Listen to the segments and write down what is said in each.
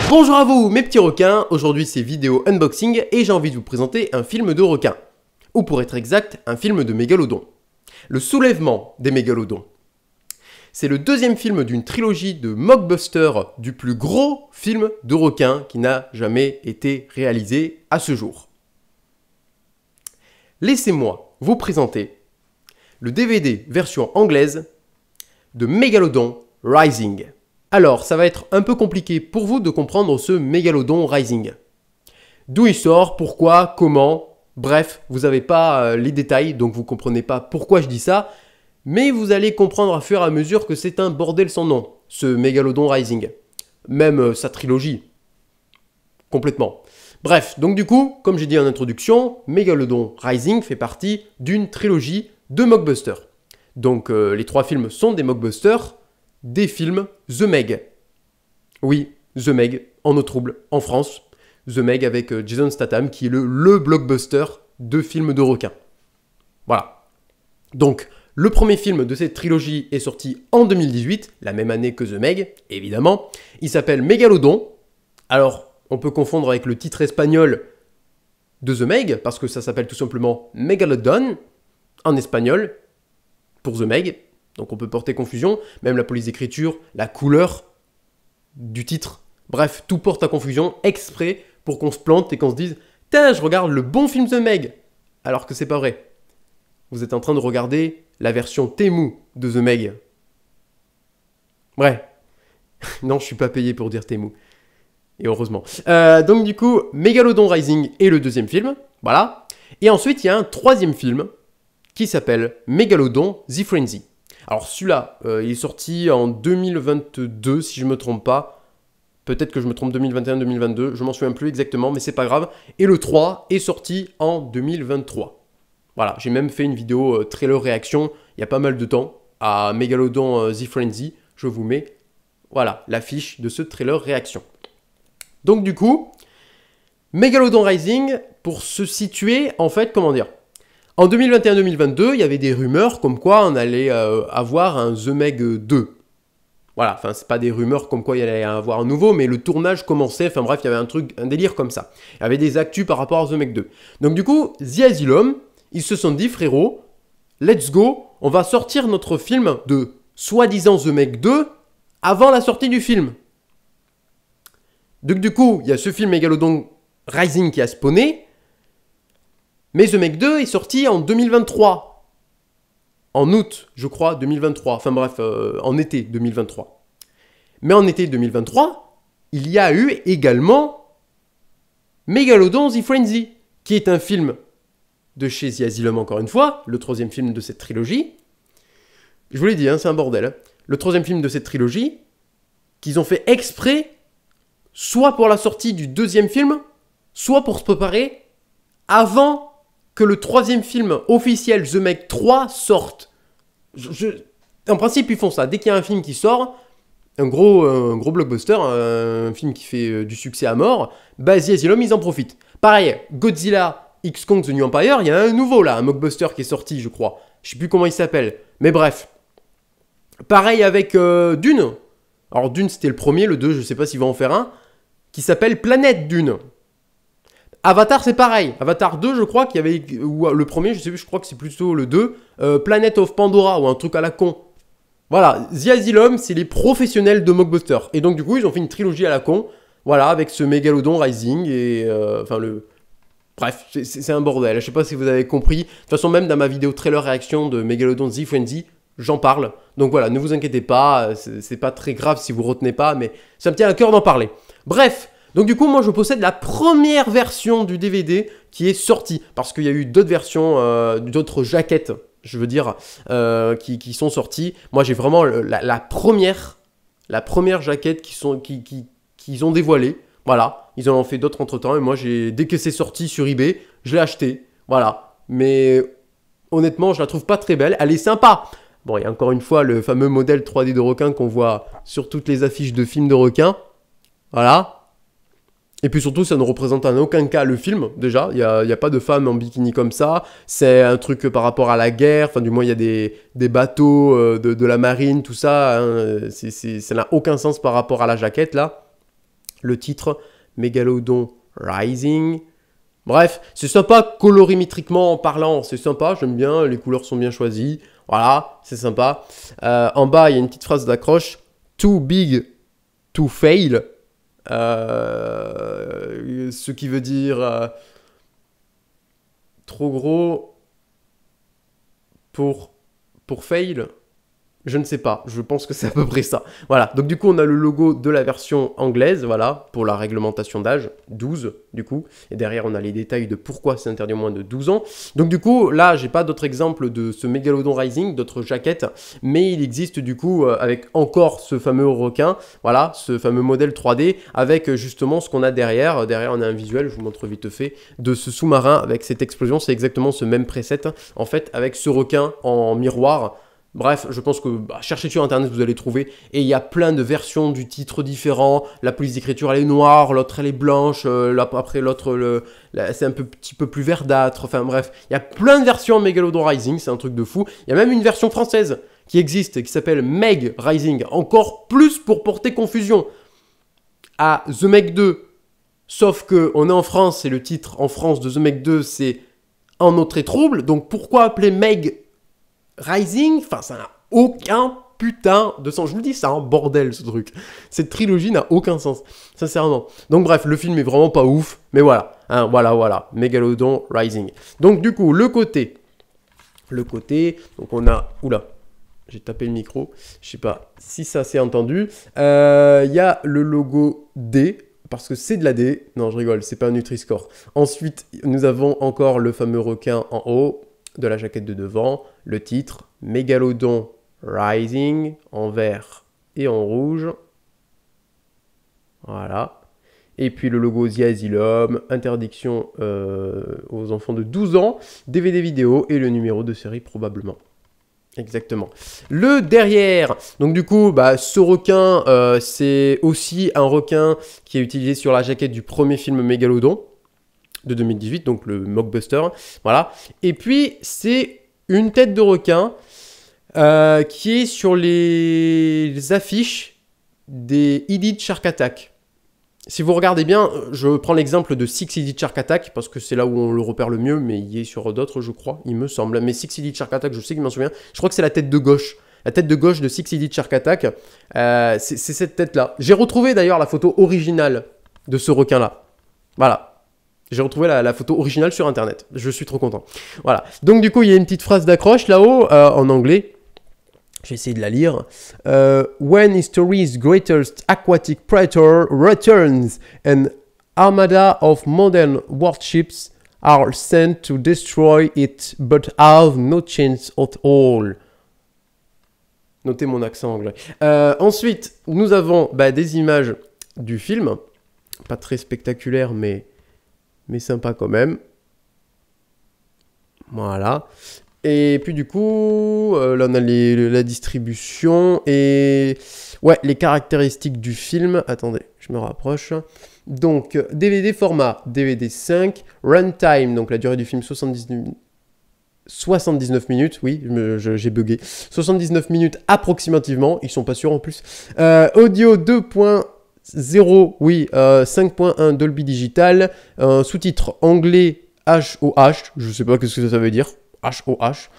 Bonjour à vous mes petits requins, aujourd'hui c'est vidéo unboxing et j'ai envie de vous présenter un film de requin. Ou pour être exact, un film de mégalodon. Le soulèvement des mégalodons. C'est le deuxième film d'une trilogie de mockbusters du plus gros film de requin qui n'a jamais été réalisé à ce jour. Laissez-moi vous présenter le DVD version anglaise de Megalodon Rising. Alors, ça va être un peu compliqué pour vous de comprendre ce Megalodon Rising. D'où il sort, pourquoi, comment, bref, vous n'avez pas les détails, donc vous ne comprenez pas pourquoi je dis ça, mais vous allez comprendre à fur et à mesure que c'est un bordel sans nom, ce Megalodon Rising. Même sa trilogie. Complètement. Bref, donc du coup, comme j'ai dit en introduction, Megalodon Rising fait partie d'une trilogie de mockbusters. Donc les trois films sont des mockbusters, des films The Meg. Oui, The Meg, en eau trouble, en France. The Meg avec Jason Statham, qui est le blockbuster de films de requins. Voilà. Donc, le premier film de cette trilogie est sorti en 2018, la même année que The Meg, évidemment. Il s'appelle Megalodon. Alors, on peut confondre avec le titre espagnol de The Meg, parce que ça s'appelle tout simplement Megalodon, en espagnol, pour The Meg. Donc on peut porter confusion, même la police d'écriture, la couleur du titre. Bref, tout porte à confusion exprès pour qu'on se plante et qu'on se dise « Tiens, je regarde le bon film The Meg !» Alors que c'est pas vrai. Vous êtes en train de regarder la version Temu de The Meg. Ouais. Non, je suis pas payé pour dire Temu. Et heureusement. Donc du coup, Megalodon Rising est le deuxième film. Voilà. Et ensuite, il y a un troisième film qui s'appelle Megalodon The Frenzy. Alors celui-là, il est sorti en 2022, si je ne me trompe pas. Peut-être que je me trompe 2021-2022, je m'en souviens plus exactement, mais c'est pas grave. Et le 3 est sorti en 2023. Voilà, j'ai même fait une vidéo trailer réaction, il y a pas mal de temps, à Megalodon The Frenzy. Je vous mets, voilà, l'affiche de ce trailer réaction. Donc du coup, Megalodon Rising, pour se situer, en fait, comment dire ? En 2021-2022, il y avait des rumeurs comme quoi on allait avoir un The Meg 2. Voilà, enfin, c'est pas des rumeurs comme quoi il allait y avoir un nouveau, mais le tournage commençait, enfin bref, il y avait un délire comme ça. Il y avait des actus par rapport à The Meg 2. Donc du coup, The Asylum, ils se sont dit, frérot, let's go, on va sortir notre film de soi-disant The Meg 2 avant la sortie du film. Donc du coup, il y a ce film Megalodon Rising qui a spawné, mais The Meg 2 est sorti en 2023. En août, je crois, 2023. Enfin bref, en été 2023. Mais en été 2023, il y a eu également Megalodon The Frenzy, qui est un film de chez The Asylum, encore une fois, le troisième film de cette trilogie. Je vous l'ai dit, hein, c'est un bordel. Hein. Le troisième film de cette trilogie, qu'ils ont fait exprès, soit pour la sortie du deuxième film, soit pour se préparer avant que le troisième film officiel The Meg 3 sorte. En principe, ils font ça. Dès qu'il y a un film qui sort, un gros blockbuster, un film qui fait du succès à mort, bah The Asylum, ils en profitent. Pareil, Godzilla X Kong The New Empire, il y a un nouveau là, un mockbuster qui est sorti, je crois. Je sais plus comment il s'appelle, mais bref. Pareil avec Dune. Alors Dune, c'était le premier, le 2, je sais pas s'il va en faire un, qui s'appelle Planète Dune. Avatar, c'est pareil. Avatar 2, je crois qu'il y avait... Ou le premier, je sais plus, je crois que c'est plutôt le 2. Planet of Pandora, ou un truc à la con. Voilà, The Asylum, c'est les professionnels de mockbuster. Et donc, du coup, ils ont fait une trilogie à la con. Voilà, avec ce Megalodon Rising et... Bref, c'est un bordel. Je sais pas si vous avez compris. De toute façon, même dans ma vidéo trailer réaction de Megalodon The Frenzy, j'en parle. Donc voilà, ne vous inquiétez pas. C'est pas très grave si vous retenez pas, mais ça me tient à cœur d'en parler. Bref. Donc du coup, moi, je possède la première version du DVD qui est sortie. Parce qu'il y a eu d'autres versions, d'autres jaquettes, je veux dire, qui sont sorties. Moi, j'ai vraiment la première jaquette qu'ils ont dévoilée. Voilà, ils en ont fait d'autres entre-temps. Et moi, dès que c'est sorti sur eBay, je l'ai acheté. Voilà, mais honnêtement, je la trouve pas très belle. Elle est sympa. Bon, il y a encore une fois le fameux modèle 3D de requin qu'on voit sur toutes les affiches de films de requins. Voilà. Et puis surtout, ça ne représente en aucun cas le film, déjà. Il n'y a pas de femme en bikini comme ça. C'est un truc par rapport à la guerre. Enfin, du moins, il y a des bateaux de la marine, tout ça. Hein. Ça n'a aucun sens par rapport à la jaquette, là. Le titre, Megalodon Rising. Bref, c'est sympa colorimétriquement parlant, c'est sympa, j'aime bien, les couleurs sont bien choisies. Voilà, c'est sympa. En bas, il y a une petite phrase d'accroche. Too big to fail. Ce qui veut dire trop gros pour fail. Je ne sais pas, je pense que c'est à peu près ça. Voilà, donc du coup on a le logo de la version anglaise, voilà, pour la réglementation d'âge, 12 du coup. Et derrière on a les détails de pourquoi c'est interdit au moins de 12 ans. Donc du coup, là j'ai pas d'autres exemples de ce Megalodon Rising, d'autres jaquettes, mais il existe du coup avec encore ce fameux requin, voilà, ce fameux modèle 3D, avec justement ce qu'on a derrière. Derrière on a un visuel, je vous montre vite fait, de ce sous-marin avec cette explosion, c'est exactement ce même preset, en fait, avec ce requin en miroir. Bref, je pense que cherchez sur internet, vous allez trouver. Et il y a plein de versions du titre différents. La police d'écriture, elle est noire, l'autre, elle est blanche. Après, l'autre, c'est un petit peu plus verdâtre. Enfin bref, il y a plein de versions Megalodon Rising, c'est un truc de fou. Il y a même une version française qui existe, qui s'appelle Meg Rising. Encore plus pour porter confusion à The Meg 2. Sauf qu'on est en France, et le titre en France de The Meg 2, c'est En eau très trouble. Donc pourquoi appeler Meg Rising, enfin ça n'a aucun putain de sens. Je vous le dis, c'est un bordel ce truc. Cette trilogie n'a aucun sens, sincèrement. Donc bref, le film est vraiment pas ouf, mais voilà. Hein, voilà. Megalodon Rising. Donc du coup, le côté, donc on a... Oula, j'ai tapé le micro. Je sais pas si ça s'est entendu. Il y a le logo D, parce que c'est de la D. Non, je rigole, c'est pas un Nutri-Score. Ensuite, nous avons encore le fameux requin en haut de la jaquette de devant, le titre Megalodon Rising en vert et en rouge. Voilà. Et puis le logo The Asylum, interdiction aux enfants de 12 ans, DVD vidéo et le numéro de série probablement. Exactement. Le derrière, donc du coup, ce requin, c'est aussi un requin qui est utilisé sur la jaquette du premier film Megalodon de 2018, donc le mockbuster, voilà. Et puis, c'est une tête de requin qui est sur les affiches des Idiot Shark Attack. Si vous regardez bien, je prends l'exemple de Six Idiot Shark Attack, parce que c'est là où on le repère le mieux, mais il y est sur d'autres, je crois, il me semble. Mais Six Idiot Shark Attack, je sais qu'il m'en souvient. Je crois que c'est la tête de gauche. La tête de gauche de Six Idiot Shark Attack, c'est cette tête-là. J'ai retrouvé d'ailleurs la photo originale de ce requin-là. Voilà. J'ai retrouvé la photo originale sur internet. Je suis trop content. Voilà. Donc du coup, il y a une petite phrase d'accroche là-haut, en anglais. Je vais essayer de la lire. When history's greatest aquatic predator returns, an armada of modern warships are sent to destroy it, but have no chance at all. Notez mon accent anglais. Ensuite, nous avons des images du film. Pas très spectaculaires, mais sympa quand même. Voilà. Et puis du coup, là on a la distribution et ouais, les caractéristiques du film. Attendez, je me rapproche. Donc, DVD format DVD 5, runtime, donc la durée du film 79 minutes, oui, j'ai bugué. 79 minutes approximativement, ils sont pas sûrs en plus. Audio 2.0, oui, 5.1 Dolby Digital, sous-titre anglais HOH, je sais pas ce que ça veut dire, HOH,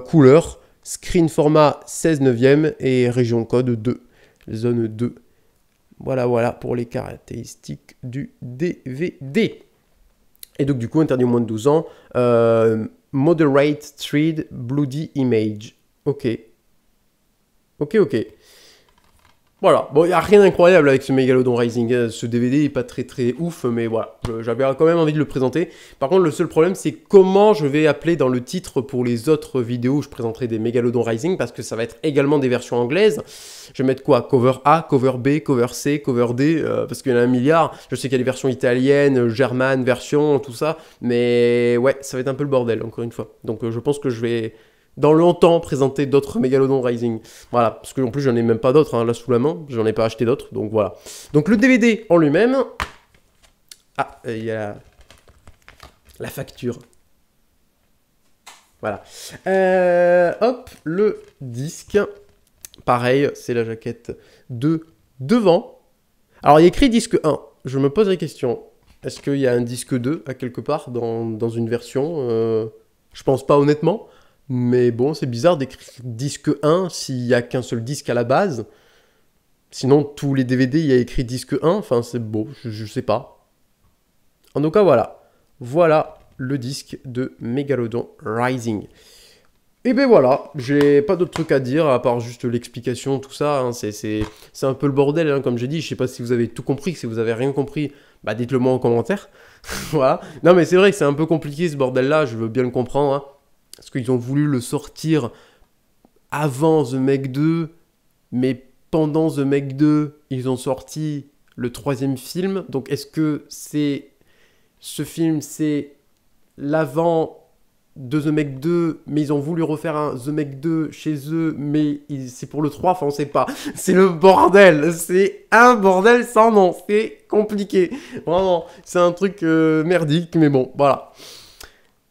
couleur, screen format 16 neuvième et région code 2, zone 2. Voilà pour les caractéristiques du DVD. Et donc du coup, interdit au moins de 12 ans, moderate thread bloody image. Ok. Voilà, bon, il n'y a rien d'incroyable avec ce Megalodon Rising, ce DVD n'est pas très ouf, mais voilà, j'avais quand même envie de le présenter. Par contre, le seul problème, c'est comment je vais appeler dans le titre pour les autres vidéos où je présenterai des Megalodon Rising, parce que ça va être également des versions anglaises. Je vais mettre quoi? Cover A, cover B, cover C, cover D, parce qu'il y en a un milliard. Je sais qu'il y a des versions italiennes, germanes, versions, tout ça, mais ouais, ça va être un peu le bordel, encore une fois. Donc je pense que je vais... dans longtemps présenter d'autres Megalodon Rising. Voilà, parce qu'en plus j'en ai même pas d'autres là sous la main, j'en ai pas acheté d'autres, donc voilà. Donc le DVD en lui-même, il y a la facture. Voilà. Hop, le disque, pareil, c'est la jaquette de devant. Alors, il y a écrit disque 1. Je me pose la question. Est-ce qu'il y a un disque 2 à quelque part dans une version Je pense pas honnêtement. Mais bon, c'est bizarre d'écrire disque 1 s'il n'y a qu'un seul disque à la base. Sinon, tous les DVD, il y a écrit disque 1. Enfin, c'est beau, je sais pas. En tout cas, voilà. Voilà le disque de Megalodon Rising. Et ben voilà, j'ai pas d'autre truc à dire à part juste l'explication, tout ça. Hein. C'est un peu le bordel, hein, comme j'ai dit. Je sais pas si vous avez tout compris. Si vous avez rien compris, bah dites-le moi en commentaire. Voilà. Non, mais c'est vrai que c'est un peu compliqué ce bordel-là. Je veux bien le comprendre. Hein. Parce qu'ils ont voulu le sortir avant The Meg 2. Mais pendant The Meg 2, ils ont sorti le 3e film. Donc est-ce que ce film, c'est l'avant de The Meg 2, mais ils ont voulu refaire un The Meg 2 chez eux, mais c'est pour le 3, enfin on sait pas. C'est le bordel, c'est un bordel sans nom, c'est compliqué. Vraiment, c'est un truc merdique, mais bon, voilà.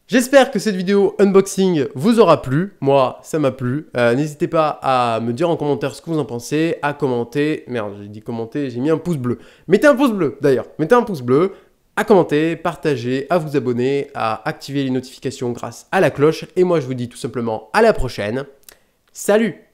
J'espère que cette vidéo unboxing vous aura plu. Moi, ça m'a plu. N'hésitez pas à me dire en commentaire ce que vous en pensez, à commenter. Merde, j'ai dit commenter, j'ai mis un pouce bleu. Mettez un pouce bleu, d'ailleurs. Mettez un pouce bleu. À commenter, partager, à vous abonner, à activer les notifications grâce à la cloche. Et moi, je vous dis tout simplement à la prochaine. Salut!